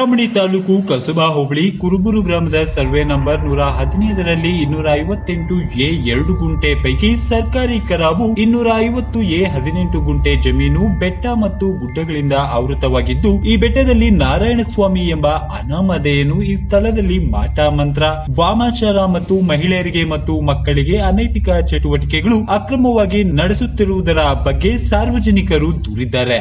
ಚಿಂತಾಮಣಿ ತಾಲೂಕು ಕಸಬಾ ಹೋಬಳಿ ಕುರುಬೂರು ಗ್ರಾಮದ survey number 115ರಲ್ಲಿ 258A 2 ಗುಂಟೆ ಪೈಕಿ ಸರ್ಕಾರಿ ಕರಾವು 250A 18 ಗುಂಟೆ ಜಮೀನು ಬೆಟ್ಟ ಮತ್ತು ಗುಡ್ಡಗಳಿಂದ ಆವೃತವಾಗಿದ್ದು, ಈ ಬೆಟ್ಟದಲ್ಲಿ ನಾರಾಯಣಸ್ವಾಮಿ ಎಂಬ ಅನಾಮಧೇಯನು ಈ ಸ್ಥಳದಲ್ಲಿ ಮಾಟ ಮಂತ್ರ, ವಾಮಾಚಾರ ಮತ್ತು ಮಹಿಳೆಯರಿಗೆ ಮತ್ತು ಮಕ್ಕಳಿಗೆ ಅನೈತಿಕ ಚಟುವಟಿಕೆಗಳು ಅಕ್ರಮವಾಗಿ ನಡೆಸುತ್ತಿರುವುದರ ಬಗ್ಗೆ ಸಾರ್ವಜನಿಕರು ದೂರಿದ್ದಾರೆ.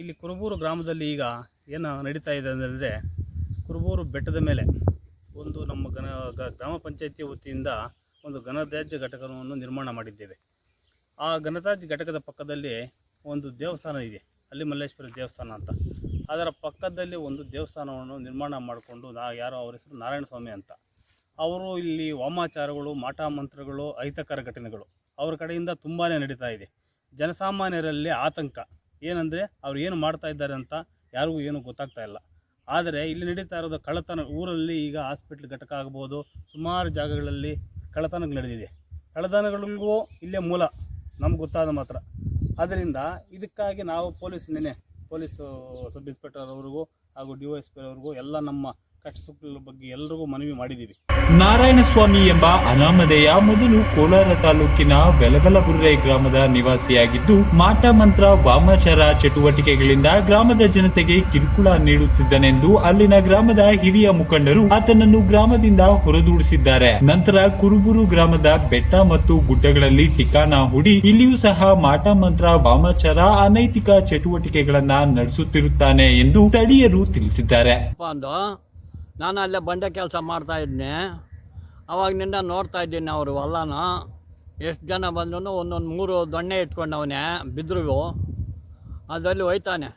ಇಲ್ಲಿ ಕುರುಬೂರು ಗ್ರಾಮದಲ್ಲಿ ಈಗ ಏನು ನಡೀತಾ ಇದೆ ಅಂದರೆ, ಕುರುಬೂರು ಬೆಟ್ಟದ ಮೇಲೆ ಒಂದು ನಮ್ಮ ಗ್ರಾಮ ಪಂಚಾಯಿತಿ ವತಿಯಿಂದ ಒಂದು ಘನತ್ಯಾಜ್ಯ ಘಟಕವನ್ನು ನಿರ್ಮಾಣ ಮಾಡಿದ್ದೇವೆ. ಆ ಘನತ್ಯಾಜ್ಯ ಘಟಕದ ಪಕ್ಕದಲ್ಲಿ ಒಂದು ದೇವಸ್ಥಾನ ಇದೆ, ಅಲ್ಲಿ ಮಲ್ಲೇಶ್ವರ ದೇವಸ್ಥಾನ ಅಂತ. ಅದರ ಪಕ್ಕದಲ್ಲಿ ಒಂದು ದೇವಸ್ಥಾನವನ್ನು ನಿರ್ಮಾಣ ಮಾಡಿಕೊಂಡು ಯಾರೋ ಅವರ ಹೆಸರು ನಾರಾಯಣಸ್ವಾಮಿ ಅಂತ. ಅವರು ಇಲ್ಲಿ ವಾಮಾಚಾರಗಳು, ಮಾಟ ಮಂತ್ರಗಳು, ಅಹಿತಕರ ಘಟನೆಗಳು ಅವ್ರ ಕಡೆಯಿಂದ ತುಂಬಾ ನಡೀತಾ ಇದೆ. ಜನಸಾಮಾನ್ಯರಲ್ಲಿ ಆತಂಕ ಏನಂದರೆ ಅವ್ರು ಏನು ಮಾಡ್ತಾ ಇದ್ದಾರೆ ಅಂತ ಯಾರಿಗೂ ಏನೂ ಗೊತ್ತಾಗ್ತಾ ಇಲ್ಲ. ಆದರೆ ಇಲ್ಲಿ ನಡೀತಾ ಇರೋದು ಕಳ್ಳತನ. ಊರಲ್ಲಿ ಈಗ ಹಾಸ್ಪಿಟ್ಲ್ ಘಟಕ ಆಗ್ಬೋದು, ಸುಮಾರು ಜಾಗಗಳಲ್ಲಿ ಕಳ್ಳತನಗಳು ನಡೆದಿದೆ. ಕಳ್ಳತನಗಳಿಗೂ ಇಲ್ಲೇ ಮೂಲ ನಮ್ಗೆ ಗೊತ್ತಾದ ಮಾತ್ರ. ಆದ್ದರಿಂದ ಇದಕ್ಕಾಗಿ ನಾವು ಪೊಲೀಸು ಸಬ್ ಇನ್ಸ್ಪೆಕ್ಟರ್ ಅವ್ರಿಗೂ ಹಾಗೂ DYSP ಅವ್ರಿಗೂ ಎಲ್ಲ ನಮ್ಮ ಕಷ್ಟ ಸುಖಗಳ ಬಗ್ಗೆ ಎಲ್ಲರಿಗೂ ಮನವಿ ಮಾಡಿದ್ದೀವಿ. ನಾರಾಯಣಸ್ವಾಮಿ ಎಂಬ ಅನಾಮಧೇಯ ಮೊದಲು ಕೋಲಾರ ತಾಲೂಕಿನ ವೆಲಗಲಬುರ್ರೆ ಗ್ರಾಮದ ನಿವಾಸಿಯಾಗಿದ್ದು, ಮಾಟ ಮಂತ್ರ, ವಾಮಾಚಾರ ಚಟುವಟಿಕೆಗಳಿಂದ ಗ್ರಾಮದ ಜನತೆಗೆ ಕಿರುಕುಳ ನೀಡುತ್ತಿದ್ದನೆಂದು ಅಲ್ಲಿನ ಗ್ರಾಮದ ಹಿರಿಯ ಮುಖಂಡರು ಆತನನ್ನು ಗ್ರಾಮದಿಂದ ಹೊರದೂಡಿಸಿದ್ದಾರೆ. ನಂತರ ಕುರುಬೂರು ಗ್ರಾಮದ ಬೆಟ್ಟ ಮತ್ತು ಗುಡ್ಡಗಳಲ್ಲಿ ಠಿಕಾಣ ಹೂಡಿ ಇಲ್ಲಿಯೂ ಸಹ ಮಾಟ ಮಂತ್ರ, ವಾಮಾಚಾರ, ಅನೈತಿಕ ಚಟುವಟಿಕೆಗಳನ್ನ ನಡೆಸುತ್ತಿರುತ್ತಾನೆ ಎಂದು ಸ್ಥಳೀಯರು ತಿಳಿಸಿದ್ದಾರೆ. ನಾನು ಅಲ್ಲೇ ಬಂಡೆ ಕೆಲಸ ಮಾಡ್ತಾಯಿದ್ದೆ. ಅವಾಗಿನಿಂದ ನೋಡ್ತಾ ಇದ್ದೀನಿ ಅವರು ಹೊಲನ. ಎಷ್ಟು ಜನ ಬಂದ್ರು ಒಂದೊಂದು 3 ದೊಣ್ಣೆ ಇಟ್ಕೊಂಡವನೇ ಬಿದ್ದರು. ಅದರಲ್ಲಿ ಒಯ್ತಾನೆ.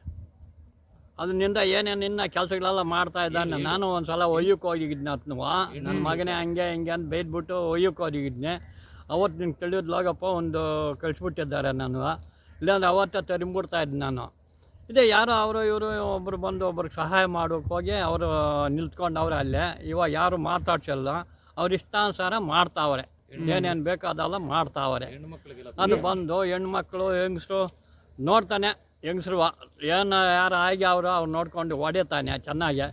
ಅದರಿಂದ ಏನೇನು ಇನ್ನು ಕೆಲಸಗಳೆಲ್ಲ ಮಾಡ್ತಾ ಇದ್ದಾನೆ. ನಾನು ಒಂದು ಸಲ ಒಯ್ಯಕ್ಕೆ ಹೋಗಿದ್ದೆ ಅದನ್ನು. ನನ್ನ ಮಗನೇ ಹಂಗೆ ಹಿಂಗೆ ಅಂತ ಬೈದ್ಬಿಟ್ಟು ಒಯ್ಯಕ್ಕೆ ಹೋಗಿದ್ದೆ. ಅವತ್ತು ನಿಂಗೆ ತಿಳಿಯೋದ್ಲಾಗಪ್ಪ ಒಂದು ಕಳಿಸ್ಬಿಟ್ಟಿದ್ದಾರೆ ನಾನು. ಇಲ್ಲಾಂದ್ರೆ ಅವತ್ತೇ ತರಿಂಬಿಡ್ತಾಯಿದ್ದೆ ನಾನು. ಇದೇ ಯಾರೋ ಅವರು ಇವರು ಒಬ್ಬರು ಬಂದು ಒಬ್ರಿಗೆ ಸಹಾಯ ಮಾಡೋಕ್ಕೆ ಹೋಗಿ ಅವರು ನಿಲ್ತ್ಕೊಂಡವ್ರೆ ಅಲ್ಲೇ. ಇವಾಗ ಯಾರು ಮಾತಾಡ್ಸಲ್ಲ, ಅವ್ರ ಇಷ್ಟಾನುಸಾರ ಮಾಡ್ತಾವ್ರೆ. ಏನೇನು ಬೇಕಾದಲ್ಲ ಮಾಡ್ತಾವ್ರೆ. ಅದು ಬಂದು ಹೆಣ್ಮಕ್ಳು ಹೆಂಗಸರು ನೋಡ್ತಾನೆ. ಹೆಂಗಸರು ಏನು ಯಾರು ಆಗಿ ಅವ್ರು ನೋಡ್ಕೊಂಡು ಹೊಡಿತಾನೆ ಚೆನ್ನಾಗಿ.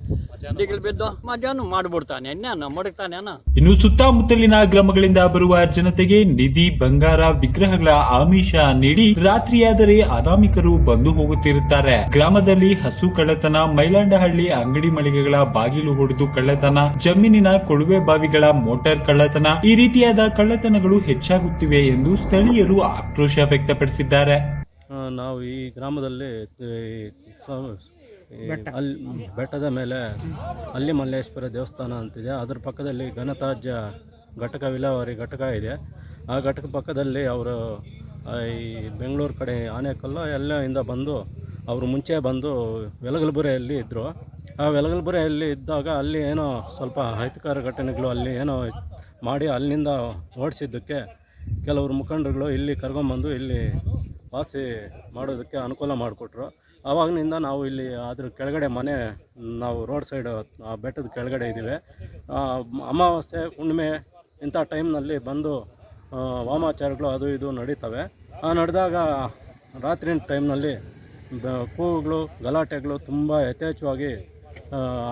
ದಿಗಿಲು ಬಿದ್ದು ಮಧ್ಯಾಹ್ನ ಮಾಡಿಬಿಡ್ತಾನೆ. ಇನ್ನೇನು ಮಡಗ್ತಾನೇನ. ಇನ್ನು ಸುತ್ತಮುತ್ತಲಿನ ಗ್ರಾಮಗಳಿಂದ ಬರುವ ಜನತೆಗೆ ನಿಧಿ, ಬಂಗಾರ, ವಿಗ್ರಹಗಳ ಆಮಿಷ ನೀಡಿ ರಾತ್ರಿಯಾದರೆ ಅನಾಮಿಕರು ಬಂದು ಹೋಗುತ್ತಿರುತ್ತಾರೆ. ಗ್ರಾಮದಲ್ಲಿ ಹಸು ಕಳ್ಳತನ, ಮೈಲಾಂಡಹಳ್ಳಿ ಅಂಗಡಿ ಮಳಿಗೆಗಳ ಬಾಗಿಲು ಹೊಡೆದು ಕಳ್ಳತನ, ಜಮೀನಿನ ಕೊಳವೆ ಬಾವಿಗಳ ಮೋಟಾರ್ ಕಳ್ಳತನ, ಈ ರೀತಿಯಾದ ಕಳ್ಳತನಗಳು ಹೆಚ್ಚಾಗುತ್ತಿವೆ ಎಂದು ಸ್ಥಳೀಯರು ಆಕ್ರೋಶ ವ್ಯಕ್ತಪಡಿಸಿದ್ದಾರೆ. ನಾವು ಈ ಗ್ರಾಮದಲ್ಲಿ ಅಲ್ಲಿ ಬೆಟ್ಟದ ಮೇಲೆ ಅಲ್ಲಿ ಮಲ್ಲೇಶ್ವರ ದೇವಸ್ಥಾನ ಅಂತಿದೆ. ಅದರ ಪಕ್ಕದಲ್ಲಿ ಘನತ್ಯಾಜ್ಯ ಘಟಕ, ವಿಲೇವಾರಿ ಘಟಕ ಇದೆ. ಆ ಘಟಕ ಪಕ್ಕದಲ್ಲಿ ಅವರು ಈ ಬೆಂಗಳೂರು ಕಡೆ ಆನೇಕಲ್ಲು ಎಲ್ಲದಿಂದ ಬಂದು ಅವರು ಮುಂಚೆ ಬಂದು ವೆಲಗಲಬುರೆಯಲ್ಲಿ ಇದ್ದರು. ಆ ವೆಲಗಲಬುರೆಯಲ್ಲಿ ಇದ್ದಾಗ ಅಲ್ಲಿ ಏನೋ ಸ್ವಲ್ಪ ಅಹಿತಕರ ಘಟನೆಗಳು ಅಲ್ಲಿ ಏನೋ ಮಾಡಿ ಅಲ್ಲಿಂದ ಓಡಿಸಿದ್ದಕ್ಕೆ ಕೆಲವರು ಮುಖಂಡರುಗಳು ಇಲ್ಲಿ ಕರ್ಕೊಂಬಂದು ಇಲ್ಲಿ ವಾಸಿ ಮಾಡೋದಕ್ಕೆ ಅನುಕೂಲ ಮಾಡಿಕೊಟ್ರು. ಆವಾಗಿನಿಂದ ನಾವು ಇಲ್ಲಿ ಅದ್ರ ಕೆಳಗಡೆ ಮನೆ, ನಾವು ರೋಡ್ ಸೈಡ್ ಆ ಬೆಟ್ಟದ ಕೆಳಗಡೆ ಇದ್ದೀವಿ. ಅಮಾವಾಸ್ಯೆ, ಹುಣ್ಣಿಮೆ ಇಂಥ ಟೈಮ್ನಲ್ಲಿ ಬಂದು ವಾಮಾಚಾರಗಳು ಅದು ಇದು ನಡೀತವೆ. ನಡೆದಾಗ ರಾತ್ರಿ ಟೈಮ್ನಲ್ಲಿ ಕೂಗುಗಳು, ಗಲಾಟೆಗಳು ತುಂಬ ಯಥೇಚ್ಛವಾಗಿ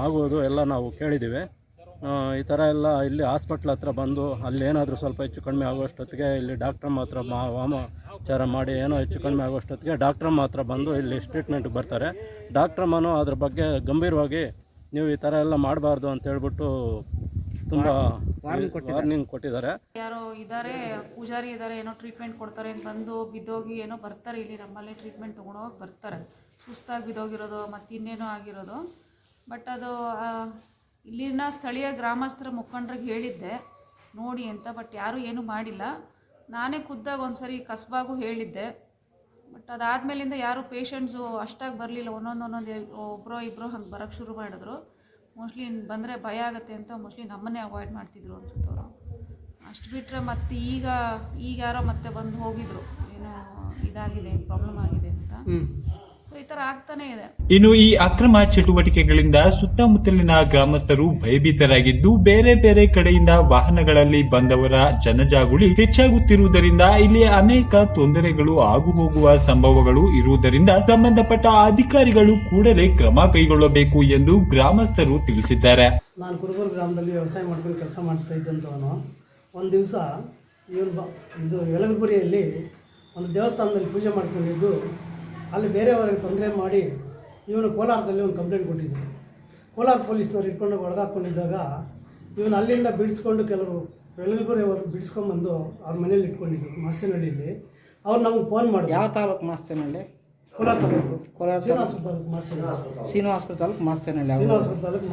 ಆಗುವುದು ಎಲ್ಲ ನಾವು ಕೇಳಿದ್ದೀವಿ. ಈ ಥರ ಎಲ್ಲ ಇಲ್ಲಿ ಹಾಸ್ಪಿಟ್ಲ್ ಹತ್ರ ಬಂದು ಅಲ್ಲಿ ಏನಾದರೂ ಸ್ವಲ್ಪ ಹೆಚ್ಚು ಕಡಿಮೆ ಆಗೋಷ್ಟೊತ್ತಿಗೆ ಇಲ್ಲಿ ಡಾಕ್ಟ್ರ್ ಮಾತ್ರ ವಾಮಾಚಾರ ಮಾಡಿ ಏನೋ ಹೆಚ್ಚು ಕಡಿಮೆ ಆಗೋಷ್ಟೊತ್ತಿಗೆ ಡಾಕ್ಟ್ರ್ ಮಾತ್ರ ಬಂದು ಇಲ್ಲಿ ಟ್ರೀಟ್ಮೆಂಟ್ಗೆ ಬರ್ತಾರೆ. ಡಾಕ್ಟ್ರಮ್ಮನು ಅದ್ರ ಬಗ್ಗೆ ಗಂಭೀರವಾಗಿ ನೀವು ಈ ಥರ ಎಲ್ಲ ಮಾಡಬಾರ್ದು ಅಂತ ಹೇಳ್ಬಿಟ್ಟು ತುಂಬ ವಾರ್ನಿಂಗ್ ಕೊಟ್ಟಿದ್ದಾರೆ. ಯಾರೋ ಇದ್ದಾರೆ, ಪೂಜಾರಿ ಇದ್ದಾರೆ, ಏನೋ ಟ್ರೀಟ್ಮೆಂಟ್ ಕೊಡ್ತಾರೆ ಅಂತ ಬಂದು ಬಿದ್ದೋಗಿ ಏನೋ ಬರ್ತಾರೆ. ಇಲ್ಲಿ ನಮ್ಮಲ್ಲಿ ಟ್ರೀಟ್ಮೆಂಟ್ ತೊಗೊಂಡೋಗಿ ಬರ್ತಾರೆ. ಸುಸ್ತಾಗಿ ಬಿದ್ದೋಗಿರೋದು ಮತ್ತು ಇನ್ನೇನೋ ಆಗಿರೋದು. ಬಟ್ ಅದು ಇಲ್ಲಿನ ಸ್ಥಳೀಯ ಗ್ರಾಮಸ್ಥರ ಮುಖಂಡರಿಗೆ ಹೇಳಿದ್ದೆ ನೋಡಿ ಅಂತ. ಬಟ್ ಯಾರೂ ಏನೂ ಮಾಡಿಲ್ಲ. ನಾನೇ ಖುದ್ದಾಗಿ ಒಂದು ಸರಿ ಕಸ್ಬಾಗೂ ಹೇಳಿದ್ದೆ. ಬಟ್ ಅದಾದಮೇಲಿಂದ ಯಾರೂ ಪೇಷಂಟ್ಸು ಅಷ್ಟಾಗಿ ಬರಲಿಲ್ಲ. ಒಂದೊಂದು ಒಬ್ಬರೋ ಇಬ್ಬರು ಹಂಗೆ ಬರೋಕ್ಕೆ ಶುರು ಮಾಡಿದ್ರು. ಮೋಸ್ಟ್ಲಿ ಬಂದರೆ ಭಯ ಆಗುತ್ತೆ ಅಂತ ಮೋಸ್ಟ್ಲಿ ನಮ್ಮನ್ನೇ ಅವಾಯ್ಡ್ ಮಾಡ್ತಿದ್ರು ಅನ್ಸುತ್ತವರು. ಅಷ್ಟು ಬಿಟ್ಟರೆ ಮತ್ತೆ ಈಗ ಯಾರೋ ಮತ್ತೆ ಬಂದು ಹೋಗಿದ್ರು, ಏನೋ ಇದಾಗಿದೆ, ಪ್ರಾಬ್ಲಮ್ ಆಗಿದೆ ಅಂತ. ಸೊ ಈ ಥರ ಆಗ್ತಾನೆ ಇದೆ. ಇನ್ನು ಈ ಅಕ್ರಮ ಚಟುವಟಿಕೆಗಳಿಂದ ಸುತ್ತಮುತ್ತಲಿನ ಗ್ರಾಮಸ್ಥರು ಭಯಭೀತರಾಗಿದ್ದು, ಬೇರೆ ಬೇರೆ ಕಡೆಯಿಂದ ವಾಹನಗಳಲ್ಲಿ ಬಂದವರ ಜನಜಾಗುಳಿ ಹೆಚ್ಚಾಗುತ್ತಿರುವುದರಿಂದ ಇಲ್ಲಿ ಅನೇಕ ತೊಂದರೆಗಳು ಆಗು ಹೋಗುವ ಸಂಭವಗಳು ಇರುವುದರಿಂದ ಸಂಬಂಧಪಟ್ಟ ಅಧಿಕಾರಿಗಳು ಕೂಡಲೇ ಕ್ರಮ ಕೈಗೊಳ್ಳಬೇಕು ಎಂದು ಗ್ರಾಮಸ್ಥರು ತಿಳಿಸಿದ್ದಾರೆ. ನಾನು ಕುರುಬೂರು ಗ್ರಾಮದಲ್ಲಿ ವ್ಯವಸಾಯ ಮಾಡ್ಕೊಂಡು ಕೆಲಸ ಮಾಡ್ತಾ ಇದ್ದಂಥವನು ಒಂದು ದಿವಸ ಇದು ಯಲಗಬುರಿಯಲ್ಲಿ ಒಂದು ದೇವಸ್ಥಾನದಲ್ಲಿ ಪೂಜೆ ಮಾಡ್ಕೊಂಡಿದ್ದು, ಅಲ್ಲಿ ಬೇರೆಯವರಿಗೆ ತೊಂದರೆ ಮಾಡಿ ಇವನು ಕೋಲಾರದಲ್ಲಿ ಒಂದು ಕಂಪ್ಲೇಂಟ್ ಕೊಟ್ಟಿದ್ದರು. ಕೋಲಾರ ಪೊಲೀಸ್ನವ್ರು ಇಟ್ಕೊಂಡು ಒಳಗಾಕೊಂಡಿದ್ದಾಗ ಇವನು ಅಲ್ಲಿಂದ ಬಿಡಿಸ್ಕೊಂಡು ಕೆಲವರು ಯಲಗಬುರಿಯವರು ಬಿಡಿಸ್ಕೊಂಡ್ಬಂದು ಅವ್ರ ಮನೇಲಿ ಇಟ್ಕೊಂಡಿದ್ರು ಮಾಸ್ತಿನಹಳ್ಳಿಯಲ್ಲಿ. ಅವ್ರು ನಮಗೆ ಫೋನ್ ಮಾಡಿದ್ರು. ಯಾವ ತಾಲೂಕು ಮಾಸ್ತಿನಹಳ್ಳಿ? ಕೋಲಾರ ತಾಲೂಕು, ಶ್ರೀನಿವಾಸಪುರ ತಾಲೂಕು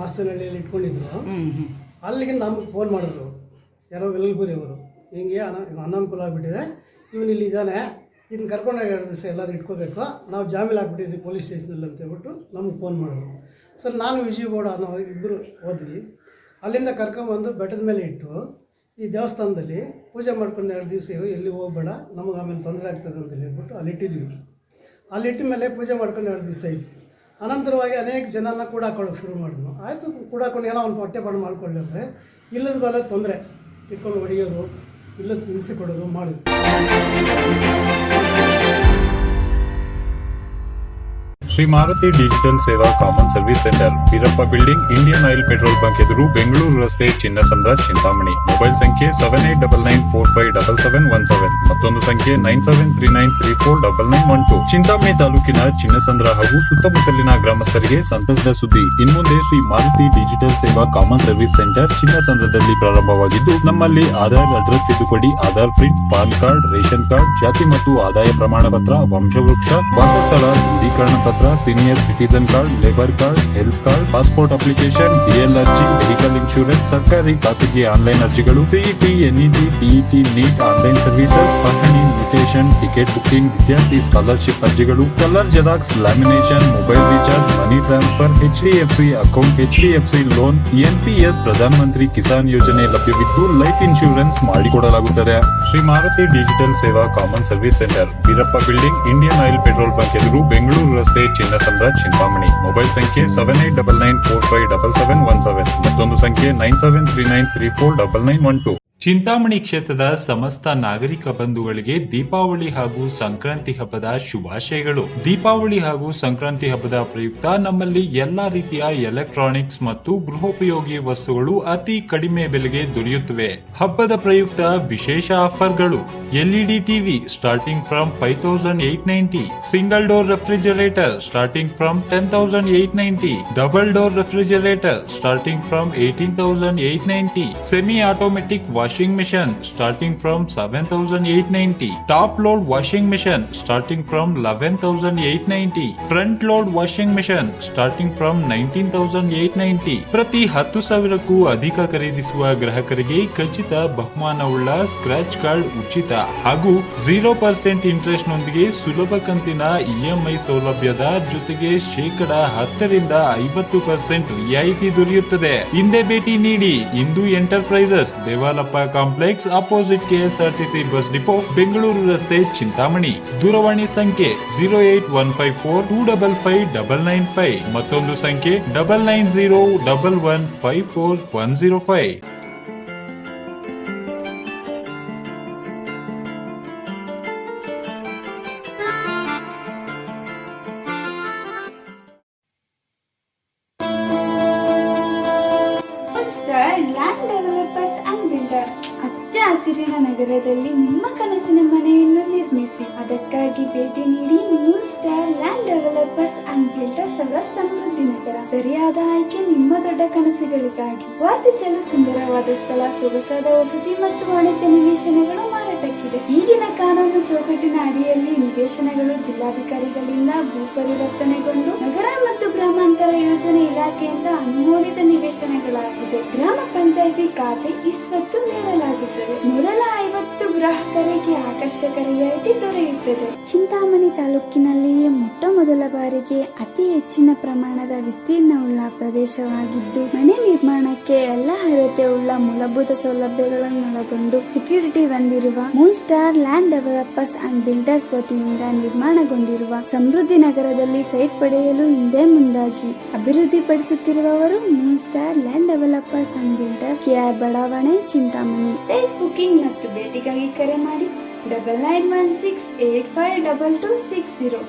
ಮಾಸ್ತಿನಹಳ್ಳಿಯಲ್ಲಿ ಇಟ್ಕೊಂಡಿದ್ರು. ಅಲ್ಲಿಗೆ ನಮಗೆ ಫೋನ್ ಮಾಡಿದ್ರು ಯಾರೋ ಯಲಗಬುರಿಯವರು, ಹಿಂಗೆ ಅನಾನುಕೂಲ ಆಗಿಬಿಟ್ಟಿದೆ, ಇವನು ಇಲ್ಲಿ ಇದ್ದಾನೆ, ಇದನ್ನ ಕರ್ಕೊಂಡೋಗಿ 2 ದಿವಸ ಎಲ್ಲರೂ ಇಟ್ಕೋಬೇಕು, ನಾವು ಜಾಮೀನು ಹಾಕ್ಬಿಟ್ಟಿದ್ವಿ ಪೊಲೀಸ್ ಸ್ಟೇಷನಲ್ಲಿ ಅಂತ ಹೇಳ್ಬಿಟ್ಟು ನಮಗೆ ಫೋನ್ ಮಾಡಿದ್ರು. ಸರ್ ನಾನು ವಿಜಯಗೌಡ ನಾವು ಇಬ್ಬರು ಹೋದ್ವಿ. ಅಲ್ಲಿಂದ ಕರ್ಕೊಂಬಂದು ಬೆಟ್ಟದ ಮೇಲೆ ಇಟ್ಟು ಈ ದೇವಸ್ಥಾನದಲ್ಲಿ ಪೂಜೆ ಮಾಡ್ಕೊಂಡು 2 ದಿವಸ ಇರು, ಎಲ್ಲಿ ಹೋಗಬೇಡ, ನಮಗೆ ಆಮೇಲೆ ತೊಂದರೆ ಆಗ್ತದೆ ಅಂತ ಹೇಳ್ಬಿಟ್ಟು ಅಲ್ಲಿಟ್ಟಿದ್ವಿ. ಅಲ್ಲಿಟ್ಟ ಮೇಲೆ ಪೂಜೆ ಮಾಡ್ಕೊಂಡು 2 ದಿವಸ ಇತ್ತು. ಅನಂತರವಾಗಿ ಅನೇಕ ಜನನ ಕೂಡ ಹಾಕೊಳ್ಳೋಕೆ ಶುರು ಮಾಡಿದ್ನು. ಆಯಿತು, ಕೂಡ ಹಾಕೊಂಡು ಏನೋ ಒಂದು ಹೊಟ್ಟೆಪಾಡು ಮಾಡ್ಕೊಳ್ಳಿ ಅಂದರೆ ಇಲ್ಲದ ಮೇಲೆ ತೊಂದರೆ ಇಟ್ಕೊಂಡು ಹೊಡೆಯೋದು, ಇಲ್ಲದ ಹಿಂಸೆ ಕೊಡೋದು ಮಾಡಿದ್ರು. Shri Maruti digital Seva common service centre, Beerappa building, Indian Oil petrol bunk ಎದುರು, ಬೆಂಗಳೂರು ರಸ್ತೆ, ಚಿನ್ನಸಂದ್ರ, ಚಿಂತಾಮಣಿ. ಮೊಬೈಲ್ ಸಂಖ್ಯೆ 7899457717, ಮತ್ತೊಂದು ಸಂಖ್ಯೆ 9739349912. ಚಿಂತಾಮಣಿ ತಾಲೂಕಿನ ಚಿನ್ನಸಂದ್ರ ಹಾಗೂ ಸುತ್ತಮುತ್ತಲಿನ ಗ್ರಾಮಸ್ಥರಿಗೆ ಸಂತಸದ ಸುದ್ದಿ. ಇನ್ಮುಂದೆ Shri Maruti digital Seva common service centre ಚಿನ್ನಸಂದ್ರದಲ್ಲಿ ಪ್ರಾರಂಭವಾಗಿದ್ದು, ನಮ್ಮಲ್ಲಿ ಆಧಾರ್ ಅಡ್ರೆಸ್ ತಿದ್ದುಪಡಿ, Aadhaar print, PAN card, ration card, ಜಾತಿ ಮತ್ತು ಆದಾಯ ಪ್ರಮಾಣ ಪತ್ರ, ವಂಶವೃಕ್ಷ, ವಾಸಸ್ಥಳ ದೃಢೀಕರಣ ಪತ್ರ, senior citizen card, labour card, health card, passport application, DL ಅರ್ಜಿ, ಮೆಡಿಕಲ್ ಇನ್ಶೂರೆನ್ಸ್, ಸರ್ಕಾರಿ ಖಾಸಗಿ ಆನ್ಲೈನ್ ಅರ್ಜಿಗಳು, CET, NET, TET, NEET online services, ಪಹಣಿ, ಮ್ಯೂಟೇಷನ್, ಟಿಕೆಟ್ ಬುಕಿಂಗ್, ವಿದ್ಯಾರ್ಥಿ ಸ್ಕಾಲರ್ಶಿಪ್ ಅರ್ಜಿಗಳು, colour xerox, lamination, mobile recharge, money transfer, HDFC account, HDFC loan, NPS, Pradhan Mantri Kisan ಯೋಜನೆ ಲಭ್ಯವಿದ್ದು life insurance ಮಾಡಿಕೊಡಲಾಗುತ್ತದೆ. Shri Maruti digital Seva common service centre, Beerappa building, Indian Oil petrol bunk ಎದುರು, ಬೆಂಗಳೂರು ರಸ್ತೆ, Chinnasandra, Chintamani. Mobile ಸಂಖ್ಯೆ 7899457717, ಮತ್ತೊಂದು ಸಂಖ್ಯೆ 9739349912. ಚಿಂತಾಮಣಿ ಕ್ಷೇತ್ರದ ಸಮಸ್ತ ನಾಗರಿಕ ಬಂಧುಗಳಿಗೆ ದೀಪಾವಳಿ ಹಾಗೂ ಸಂಕ್ರಾಂತಿ ಹಬ್ಬದ ಶುಭಾಶಯಗಳು. ದೀಪಾವಳಿ ಹಾಗೂ ಸಂಕ್ರಾಂತಿ ಹಬ್ಬದ ಪ್ರಯುಕ್ತ ನಮ್ಮಲ್ಲಿ ಎಲ್ಲಾ ರೀತಿಯ ಎಲೆಕ್ಟ್ರಾನಿಕ್ಸ್ ಮತ್ತು ಗೃಹೋಪಯೋಗಿ ವಸ್ತುಗಳು ಅತಿ ಕಡಿಮೆ ಬೆಲೆಗೆ ದೊರೆಯುತ್ತವೆ. ಹಬ್ಬದ ಪ್ರಯುಕ್ತ ವಿಶೇಷ ಆಫರ್ಗಳು: LED TV starting from 5890, single door refrigerator starting from 10890, double door refrigerator starting from 18890, semi automatic washing machine starting from 7890, top load washing machine starting from 11890, front load washing machine starting from 19890. ಪ್ರತಿ 10,000ಕ್ಕೂ ಅಧಿಕ ಖರೀದಿಸುವ ಗ್ರಾಹಕರಿಗೆ ಖಚಿತ ಬಹುಮಾನವುಳ್ಳ scratch card ಉಚಿತ ಹಾಗೂ 0% interest ನೊಂದಿಗೆ ಸುಲಭ ಕಂತಿನ ಇಎಂಐ ಸೌಲಭ್ಯದ ಜೊತೆಗೆ 10% 50% ರಿಯಾಯಿತಿ ದೊರೆಯುತ್ತದೆ. ಹಿಂದೆ ಭೇಟಿ ನೀಡಿ. ಇಂದು enterprises, Devalappa complex, opposite KSRTC bus depot, Bengaluru ರಸ್ತೆ, ಚಿಂತಾಮಣಿ. ದೂರವಾಣಿ ಸಂಖ್ಯೆ 08154255995, ಮತ್ತೊಂದು ಸಂಖ್ಯೆ 9901154105. ಲ್ಯಾಂಡ್ ಡೆವಲಪರ್ಸ್ ಅಂಡ್ ಬಿಲ್ಡರ್ಸ್, ಹಚ್ಚ ಹಸಿರಿನ ನಗರದಲ್ಲಿ ನಿಮ್ಮ ಕನಸಿನ ಮನೆಯನ್ನು ನಿರ್ಮಿಸಿ. ಅದಕ್ಕಾಗಿ ಭೇಟಿ ನೀಡಿ new star land developers and builders ಅವರ ಸಮೃದ್ಧಿ ನಗರ. ಸರಿಯಾದ ಆಯ್ಕೆ ನಿಮ್ಮ ದೊಡ್ಡ ಕನಸುಗಳಿಗಾಗಿ. ವಾಸಿಸಲು ಸುಂದರವಾದ ಸ್ಥಳ, ಸೊಗಸಾದ ವಸತಿ ಮತ್ತು ವಾಣಿಜ್ಯ ನಿವೇಶನಗಳು ಮಾರಾಟಕ್ಕಿದೆ. ಈಗಿನ ಕಾನೂನು ಚೌಕಟ್ಟಿನ ಅಡಿಯಲ್ಲಿ ನಿವೇಶನಗಳು ಜಿಲ್ಲಾಧಿಕಾರಿಗಳಿಂದ ಭೂ ಪರಿವರ್ತನೆಗೊಂಡು ನಗರ ಮತ್ತು ಗ್ರಾಮಾಂತರ ಯೋಜನೆ ಇಲಾಖೆಯಿಂದ ಅನುಮೋದಿತ ನಿವೇಶನಗಳಾಗಿದೆ. ಗ್ರಾಮ ಪಂಚಾಯಿತಿ ಖಾತೆ ಈ ಸ್ವತ್ತು ನೀಡಲಾಗುತ್ತದೆ. ಮೊದಲ 50 ಗ್ರಾಹಕರಿಗೆ ಆಕರ್ಷಕ ರಿಯಾಯಿತಿ ದೊರೆಯುತ್ತದೆ. ಚಿಂತಾಮಣಿ ತಾಲೂಕಿನಲ್ಲಿಯೇ ಮೊಟ್ಟ ಮೊದಲ ಬಾರಿಗೆ ಅತಿ ಹೆಚ್ಚಿನ ಪ್ರಮಾಣದ ವಿಸ್ತೀರ್ಣವುಳ್ಳ ಪ್ರದೇಶವಾಗಿದ್ದು, ಮನೆ ನಿರ್ಮಾಣಕ್ಕೆ ಎಲ್ಲ ಅರ್ಹತೆ ಉಳ್ಳ ಮೂಲಭೂತ ಸೌಲಭ್ಯಗಳನ್ನೊಳಗೊಂಡು ಸೆಕ್ಯೂರಿಟಿ ಹೊಂದಿರುವ moon star land developers and builders ವತಿಯಿಂದ ನಿರ್ಮಾಣಗೊಂಡಿರುವ ಸಮೃದ್ಧಿ ನಗರದಲ್ಲಿ ಸೈಟ್ ಪಡೆಯಲು ಹಿಂದೆ ಮುಂದಾಗಿ ಅಭಿವೃದ್ಧಿಪಡಿಸುತ್ತಿರುವವರು moon star land developers and builder, KR ಬಡಾವಣೆ, ಚಿಂತಾಮಣಿ. ಸೈಟ್ ಬುಕಿಂಗ್ ಮತ್ತು ಭೇಟಿಗಾಗಿ ಕರೆ ಮಾಡಿ 9916852260.